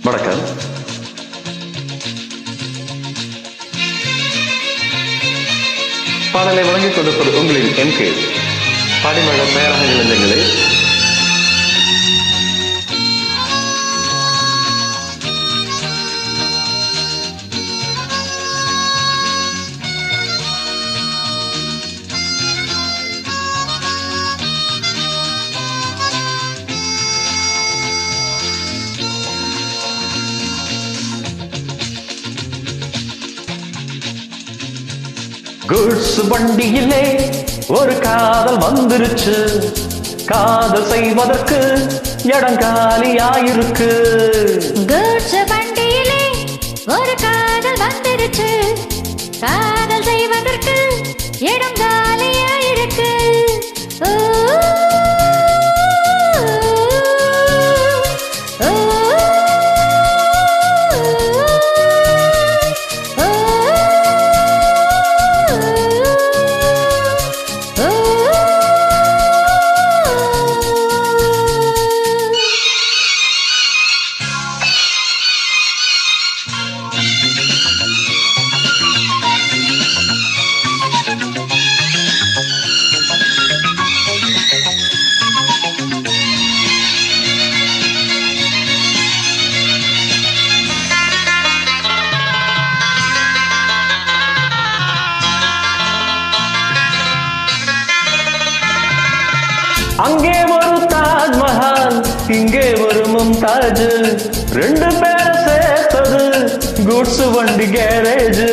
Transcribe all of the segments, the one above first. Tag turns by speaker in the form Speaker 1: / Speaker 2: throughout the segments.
Speaker 1: வணக்கம். பாடலை வழங்கிக் கொண்டிருப்பது உங்களின் MK பாடிமழ தயாராக இளைஞர்களே. குட்ஸ் வண்டியிலே ஒரு காதல் வந்துருச்சு, காதல் செய்வதற்கு இடங்காலியாயிருக்கு.
Speaker 2: குட்ஸ் வண்டியிலே ஒரு காதல் வந்துருச்சு, காதல் செய்வதற்கு இடங்காலியாயிருக்கு.
Speaker 1: அங்கே ஒரு தாஜ்மஹால், இங்கே ஒரு மும்தாஜ், ரெண்டு பேரை சேர்த்தது குட்ஸ் வண்டி கேரேஜ்.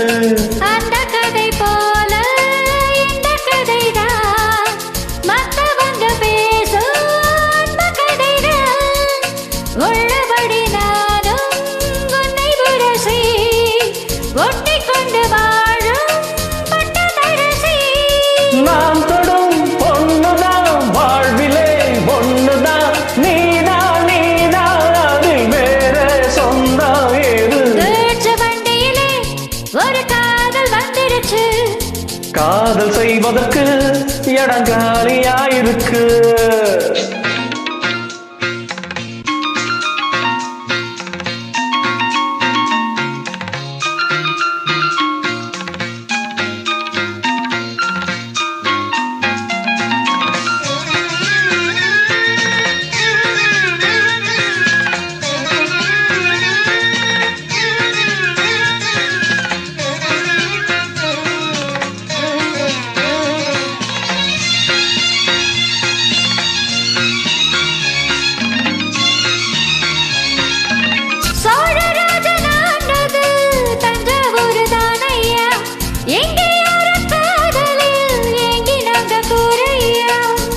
Speaker 2: அந்த கதை போல இந்த கதைதான், மத்தவங்க பேசும் அந்த கதைதான். உள்ளபடி நானும் உன்னை உரசி, ஒட்டிக் கொண்டு வாழும் பட்டதரசி.
Speaker 1: நாம் தொடும் பொண்ணுதான் வாழ்விலே ஒண்ணுதான், நீதான் நீதான், அதில் வேற சொந்தம் ஏது.
Speaker 2: குட்ஸ் வண்டியிலே ஒரு காதல் வந்துருச்சு,
Speaker 1: காதல் செய்வதற்கு இடங்காலியாயிருக்கு.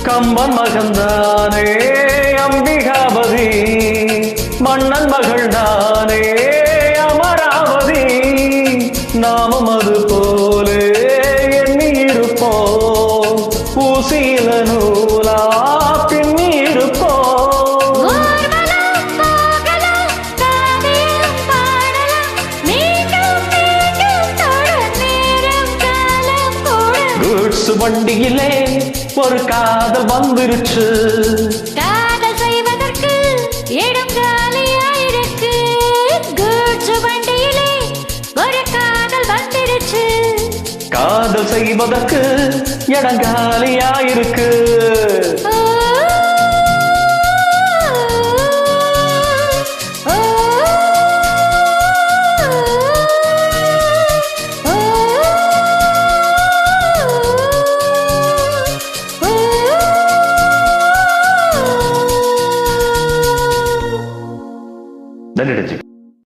Speaker 1: கம்பன் மகன்தானே அம்பிகாபதி, மன்னன் மகள் தானே அமராவதி. நாமும் அது போலே எண்ணி இருப்போம், ஊசியில நூலா பின்னி இருப்போம். குட்ஸ் வண்டியிலே ஒரு காதல் வந்துருச்சு,
Speaker 2: காதல் செய்வதற்கு இடம் காலியாயிருக்கு. குட்ஸ் வண்டியிலே ஒரு காதல் வந்துருச்சு,
Speaker 1: காதல் செய்வதற்கு இடங்காலியாயிருக்கு. நன்றி.